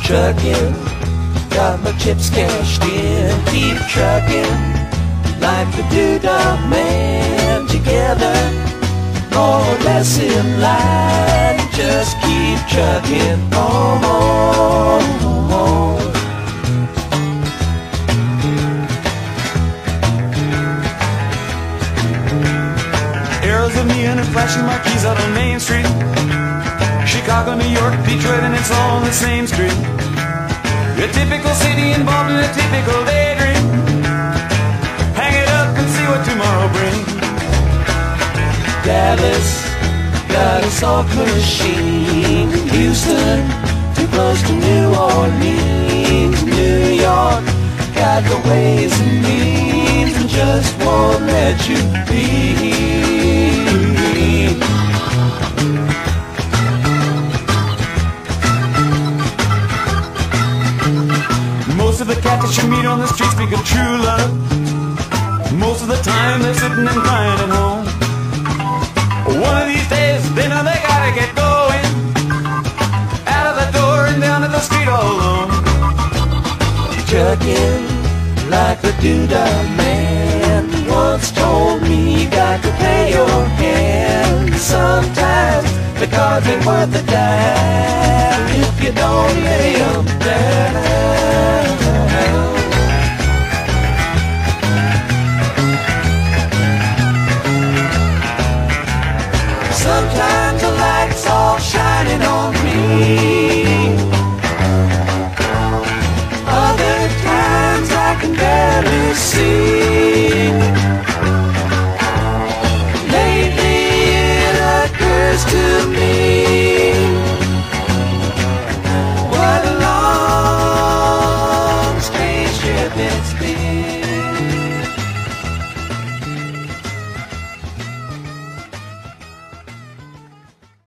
Trucking, got my chips cashed in. Keep trucking like the Doodah Man. Together, more or less in line. Just keep trucking on. Arrows of neon and flashing marquees out on Main Street. Chicago, New York, Detroit, and it's all on the same street. A typical city involved in a typical daydream. Hang it up and see what tomorrow brings. Dallas, got a soft machine. Houston, too close to New Orleans. New York, got the ways and means and just won't let you be. Most of the cats that you meet on the street speak of true love. Most of the time they're sitting and crying at home. One of these days they know they gotta get going. Out of the door and down to the street all alone. Trucking like the Doodah Man once told me you got to pay your hand. Sometimes the cards ain't worth a dime if you don't lay 'em down.